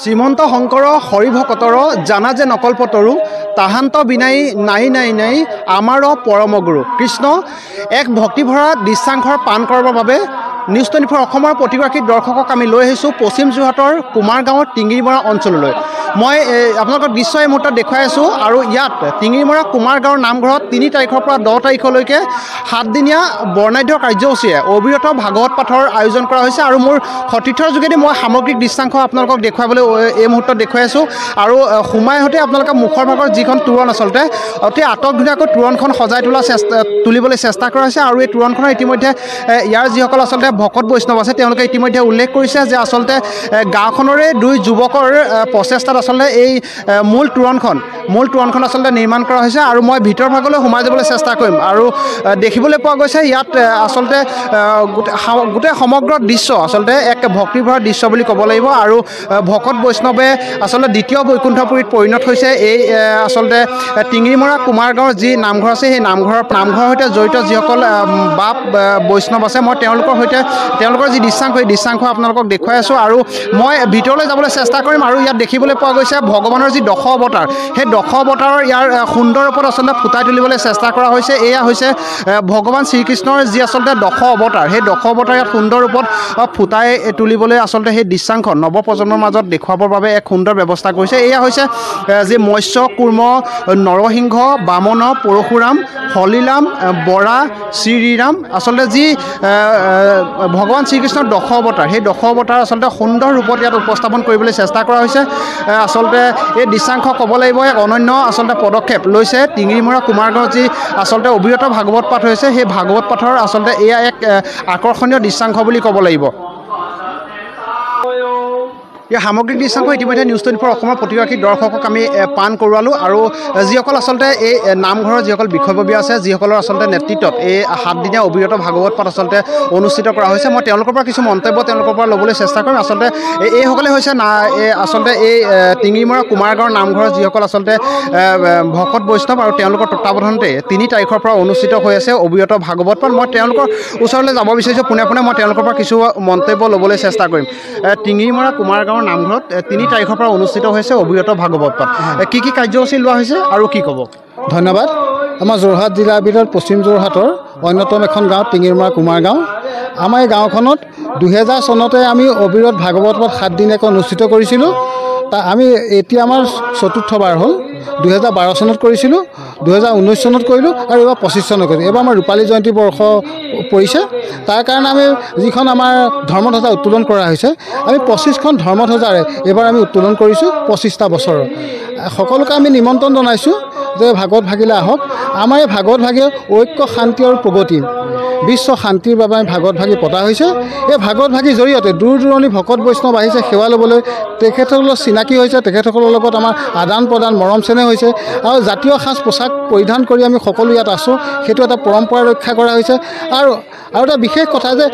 শ্ৰীমন্ত শংকৰ হৰিভকতৰ জানা যে নকল্পতৰু তাহান্ত বিনাই নাই নাই নাই আমাৰ পৰম গুৰু কৃষ্ণ এক ভক্তিভৰা দৃশ্যাংশৰ পান কৰাৰ বাবে নিউজ 24 অসমৰ প্ৰতিগৰাকী দৰ্শকক আমি লৈ আহিছোঁ পশ্চিম যোৰহাটৰ কুমাৰগাঁৱৰ টিঙিৰিমৰা অঞ্চললৈ। মই আপোনালোকক দৃশ্য এই মুহূৰ্তত দেখুৱাই আছোঁ আৰু ইয়াত টিঙিৰিমৰা কুমাৰগাঁৱৰ নামঘৰত 3 তাৰিখৰ পৰা 10 তাৰিখলৈকে 7 দিনীয়া বৰ্ণাঢ্য কাৰ্যসূচীৰে অবিৰত ভাগৱত পাঠৰ আয়োজন কৰা হৈছে আৰু মোৰ সতীৰ্থৰ যোগেদি মই সামগ্ৰিক দৃশ্যাংশ আপোনালোকক দেখুৱাবলৈ এই মুহূৰ্তত দেখুৱাই আছোঁ আৰু সোমাই হতে আপোনালোকে মুখৰ ভাগৰ যিখন তোৰণ আচলতে অতি আটকধুনীয়াকৈ তোৰণখন সজাই তুলিবলৈ চেষ্টা কৰা হৈছে আৰু এই তোৰণখনৰ ইতিমধ্যে ইয়াৰ যিসকল আচলতে ভকত বৈষ্ণৱ আছে তেওঁলোকে ইতিমধ্যে উল্লেখ কৰিছে যে আচলতে গাঁওখনৰে 2 যুৱকৰ প্ৰচেষ্টাত আচলতে এই মূল তোৰণখন আচলতে নিৰ্মাণ কৰা হৈছে আৰু মই ভিতৰ ভাগলৈ সোমাই যাবলৈ চেষ্টা কৰিম আৰু দেখিবলৈ পোৱা গৈছে ইয়াত আচলতে গোটেই সমগ্ৰ দৃশ্য আচলতে এক ভক্তিভৰা দৃশ্য বুলি ক'ব লাগিব আৰু ভকত বৈষ্ণৱে আচলতে দ্বিতীয় বৈকুণ্ঠপুৰীত পৰিণত হৈছে এই আচলতে টিঙিৰিমৰা কুমাৰগাঁৱৰ যি নামঘৰ আছে সেই নামঘৰৰ সৈতে জড়িত যিসকল বাপ বৈষ্ণৱ আছে মই তেওঁলোকৰ যি দৃশ্যাংশ আপোনালোকক দেখুৱাই আছোঁ আৰু মই ভিতৰলৈ যাবলৈ চেষ্টা কৰিম আৰু ইয়াত দেখিবলৈ পোৱা গৈছে ভগৱানৰ যি 10 অৱতাৰ সেই 10 অৱতাৰৰ ইয়াৰ সুন্দৰ ৰূপত আচলতে ফুটাই তুলিবলৈ চেষ্টা কৰা হৈছে। এয়া হৈছে ভগৱান শ্ৰীকৃষ্ণৰ যি আচলতে 10 অৱতাৰ সেই 10 অৱতাৰ ইয়াত সুন্দৰ ৰূপত ফুটাই তুলিবলৈ আচলতে সেই দৃশ্যাংশ নৱপ্ৰজন্মৰ মাজত দেখুৱাবৰ বাবে এক সুন্দৰ ব্যৱস্থা কৰিছে। এয়া হৈছে যি মৎস্য কুৰ্ম নৰসিংহ বামন পৰশুৰাম হলিৰাম বৰা শ্ৰীৰাম আচলতে যি ভগৱান শ্ৰীকৃষ্ণৰ 10 অৱতাৰ সেই 10 অৱতাৰ আচলতে সুন্দৰ ৰূপত ইয়াত উপস্থাপন কৰিবলৈ চেষ্টা কৰা হৈছে। আচলতে এই দৃশ্যাংশ ক'ব লাগিব এক অনন্য আচলতে পদক্ষেপ লৈছে টিঙিৰিমৰা কুমাৰগাঁৱত যি আচলতে অবিৰত ভাগৱত পাঠ হৈছে সেই ভাগৱত পাঠৰ আচলতে এয়া এক আকৰ্ষণীয় দৃশ্যাংশ বুলি ক'ব লাগিব। এই সামগ্ৰিক দৃশ্যাংশ ইতিমধ্যে নিউজ 24 অসমৰ প্ৰতিগৰাকী দৰ্শকক আমি পান কৰোৱালোঁ আৰু যিসকল আচলতে এই নামঘৰৰ যিসকল বিষয়ববীয়া আছে যিসকলৰ আচলতে নেতৃত্বত এই 7 দিনীয়া অবিৰত ভাগৱত পাঠ আচলতে অনুষ্ঠিত কৰা হৈছে মই তেওঁলোকৰ পৰা কিছু মন্তব্য তেওঁলোকৰ পৰা ল'বলৈ চেষ্টা কৰিম। আচলতে এইসকলে হৈছে আচলতে এই টিঙিৰিমৰা কুমাৰগাঁৱৰ নামঘৰৰ যিসকল আচলতে ভকত বৈষ্ণৱ আৰু তেওঁলোকৰ তত্ত্বাৱধানতে 3 তাৰিখৰ পৰা অনুষ্ঠিত হৈ আছে অবিৰত ভাগৱত পাঠ। মই তেওঁলোকৰ ওচৰলৈ যাব বিচাৰিছোঁ পোনে মই তেওঁলোকৰ পৰা কিছু মন্তব্য ল'বলৈ চেষ্টা কৰিম। টিঙিৰিমৰা কুমাৰগাঁও নামঘৰত 3 তাৰিখৰ পৰা অনুষ্ঠিত হৈছে অবিৰত ভাগৱত পাঠ কি কাৰ্যসূচী লোৱা হৈছে আৰু কি ক'ব? ধন্যবাদ। আমাৰ যোৰহাট জিলাৰ ভিতৰত পশ্চিম যোৰহাটৰ অন্যতম এখন গাঁও টিঙিৰিমৰা কুমাৰগাঁও। আমাৰ এই গাঁওখনত 2000 চনতে আমি অবিৰত ভাগৱত পাঠ 7 দিনীয়াকৈ অনুষ্ঠিত কৰিছিলোঁ। আমি এতিয়া আমাৰ 4ৰ্থবাৰ হ'ল। 2012 চনত কৰিছিলোঁ 2019 চনত কৰিলোঁ আৰু এইবাৰ 25 চনত কৰিলোঁ। এইবাৰ আমাৰ ৰূপালী জয়ন্তী বৰ্ষ পৰিছে তাৰ কাৰণে আমি যিখন আমাৰ ধৰ্মধ্বজা উত্তোলন কৰা হৈছে আমি 25খন ধৰ্মধ্বজাৰে এইবাৰ আমি উত্তোলন কৰিছোঁ 25টা বছৰৰ। সকলোকে আমি নিমন্ত্ৰণ জনাইছোঁ যে ভাগৱত ভাগিলে আহক। আমাৰ এই ভাগৱত ভাগি ঐক্য শান্তি আৰু প্ৰগতি বিশ্ব শান্তিৰ বাবে আমি ভাগৱত ভাগি পতা হৈছে। এই ভাগৱত ভাগিৰ জৰিয়তে দূৰ দূৰণি ভকত বৈষ্ণৱ আহিছে সেৱা ল'বলৈ, তেখেতসকলৰ চিনাকি হৈছে, তেখেতসকলৰ লগত আমাৰ আদান প্ৰদান মৰম চেনেহ হৈছে আৰু জাতীয় সাজ পোছাক পৰিধান কৰি আমি সকলো ইয়াত আছোঁ সেইটো এটা পৰম্পৰা ৰক্ষা কৰা হৈছে। আৰু এটা বিশেষ কথা যে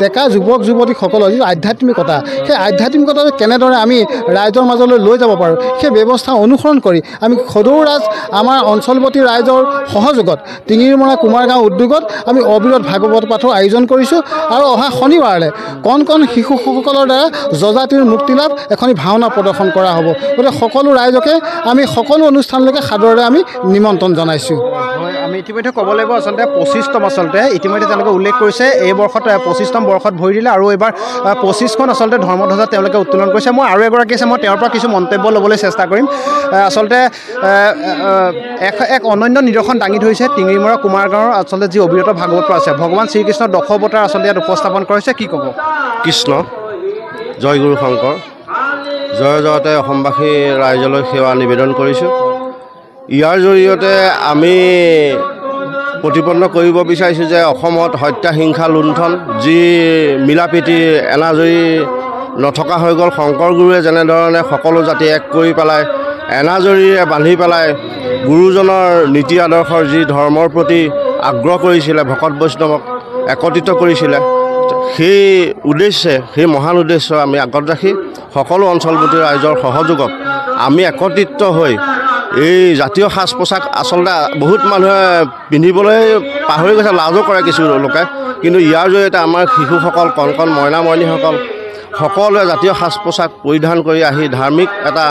ডেকা যুৱক যুৱতীসকলৰ যিটো আধ্যাত্মিকতা সেই আধ্যাত্মিকতাটো কেনেদৰে আমি ৰাইজৰ মাজলৈ লৈ যাব পাৰোঁ সেই ব্যৱস্থা অনুসৰণ কৰি আমি সদৌ ৰাজ আমাৰ অঞ্চলৱতী ৰাইজৰ সহযোগত টিঙিৰিমৰা কুমাৰগাঁও উদ্যোগত আমি অবিৰত ভাগৱত পাঠৰ আয়োজন কৰিছোঁ আৰু অহা শনিবাৰলৈ কণ শিশুসকলৰ দ্বাৰা যযাতিৰ মুক্তি লাভ এখনি ভাওনা প্ৰদৰ্শন কৰা হ'ব। গতিকে সকলো ৰাইজকে আমি সকলো অনুষ্ঠানলৈকে সাদৰেৰে আমি নিমন্ত্ৰণ জনাইছোঁ। আমি ইতিমধ্যে ক'ব লাগিব আচলতে 25তম আচলতে ইতিমধ্যে তেওঁলোকে উল্লেখ কৰিছে এই বৰ্ষত 25তম বৰ্ষত ভৰি দিলে আৰু এইবাৰ 25খন আচলতে ধৰ্মধ্বজা তেওঁলোকে উত্তোলন কৰিছে। মই আৰু এগৰাকী আছে মই তেওঁৰ পৰা কিছু মন্তব্য ল'বলৈ চেষ্টা কৰিম। আচলতে এক অনন্য নিদৰ্শন দাঙি ধৰিছে টিঙিৰিমৰা কুমাৰগাঁৱৰ আচলতে যি অবিৰত ভাগৱত আছে ভগৱান শ্ৰীকৃষ্ণৰ 10 অৱতাৰ আচলতে ইয়াত উপস্থাপন কৰিছে কি ক'ব? কৃষ্ণ জয় গুৰু শংকৰ জয় জয়তে অসমবাসী ৰাইজলৈ সেৱা নিবেদন কৰিছোঁ। ইয়াৰ জৰিয়তে আমি প্ৰতিপন্ন কৰিব বিচাৰিছোঁ যে অসমত হত্যা হিংসা লুণ্ঠন যি মিলাপ্ৰীতি এনাজৰী নথকা হৈ গ'ল। শংকৰ গুৰুৱে যেনেধৰণে সকলো জাতি এক কৰি পেলাই এনাজৰীৰে বান্ধি পেলাই গুৰুজনৰ নীতি আদৰ্শৰ যি ধৰ্মৰ প্ৰতি আগ্ৰহ কৰিছিলে ভকত বৈষ্ণৱক একত্ৰিত কৰিছিলে সেই উদ্দেশ্যে সেই মহান উদ্দেশ্য আমি আগত ৰাখি সকলো অঞ্চলৱতী ৰাইজৰ সহযোগত আমি একত্ৰিত হৈ এই জাতীয় সাজ পোছাক আচলতে বহুত মানুহে পিন্ধিবলৈ পাহৰি গৈছে, লাজো কৰে কিছু লোকে, কিন্তু ইয়াৰ জৰিয়তে আমাৰ শিশুসকল কণ কণ মইনা মইনীসকল সকলোৱে জাতীয় সাজ পোছাক পৰিধান কৰি আহি ধাৰ্মিক এটা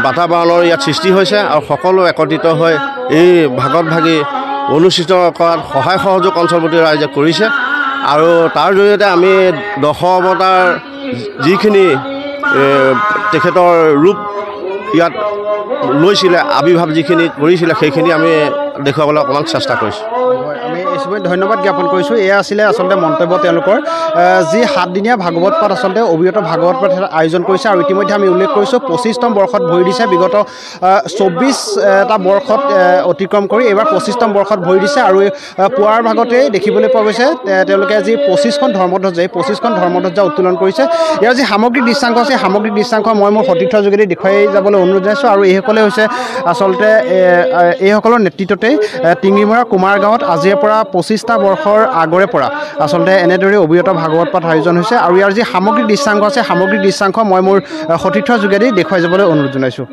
বাতাবৰণৰ ইয়াত সৃষ্টি হৈছে আৰু সকলো একত্ৰিত হৈ এই ভাগত ভাগি অনুষ্ঠিত কৰাত সহায় সহযোগ অঞ্চলবাসী ৰাইজে কৰিছে আৰু তাৰ জৰিয়তে আমি দশ অৱতাৰ যিখিনি তেখেতৰ ৰূপ ইয়াত লৈছিলে আবিৰ্ভাৱ যিখিনি কৰিছিলে সেইখিনি আমি দেখুৱাবলৈ অকণমান চেষ্টা কৰিছোঁ। আমি এই সময় ধন্যবাদ জ্ঞাপন কৰিছোঁ। এয়া আছিলে আচলতে মন্তব্য তেওঁলোকৰ যি 7দিনীয়া ভাগৱত পাঠ আচলতে অবিৰত ভাগৱত পাঠ আয়োজন কৰিছে আৰু ইতিমধ্যে আমি উল্লেখ কৰিছোঁ 25তম বৰ্ষত ভৰি দিছে। বিগত 24টা বৰ্ষত অতিক্ৰম কৰি এইবাৰ 25তম বৰ্ষত ভৰি দিছে আৰু পুৱাৰ ভাগতেই দেখিবলৈ পোৱা গৈছে তেওঁলোকে যি 25খন ধৰ্মধ্বজা এই 25খন ধৰ্মধ্বজা উত্তোলন কৰিছে। ইয়াৰ যি সামগ্ৰিক দৃশ্যাংশ আছে সামগ্ৰিক দৃশ্যাংশ মই মোৰ সতীৰ্থৰ যোগেদি দেখুৱাই যাবলৈ অনুৰোধ জনাইছোঁ আৰু এইসকলে হৈছে আচলতে এইসকলৰ নেতৃত্বতেই টিঙিমৰা কুমাৰ গাঁৱত আজিৰে পৰা 25টা বৰ্ষৰ আগৰে পৰা আচলতে এনেদৰে অবিৰত ভাগৱত পাঠ আয়োজন হৈছে আৰু ইয়াৰ যি সামগ্ৰিক দৃশ্যাংশ আছে সামগ্ৰিক দৃশ্যাংশ মই মোৰ সতীৰ্থৰ যোগেদি দেখুৱাই যাবলৈ অনুৰোধ জনাইছোঁ।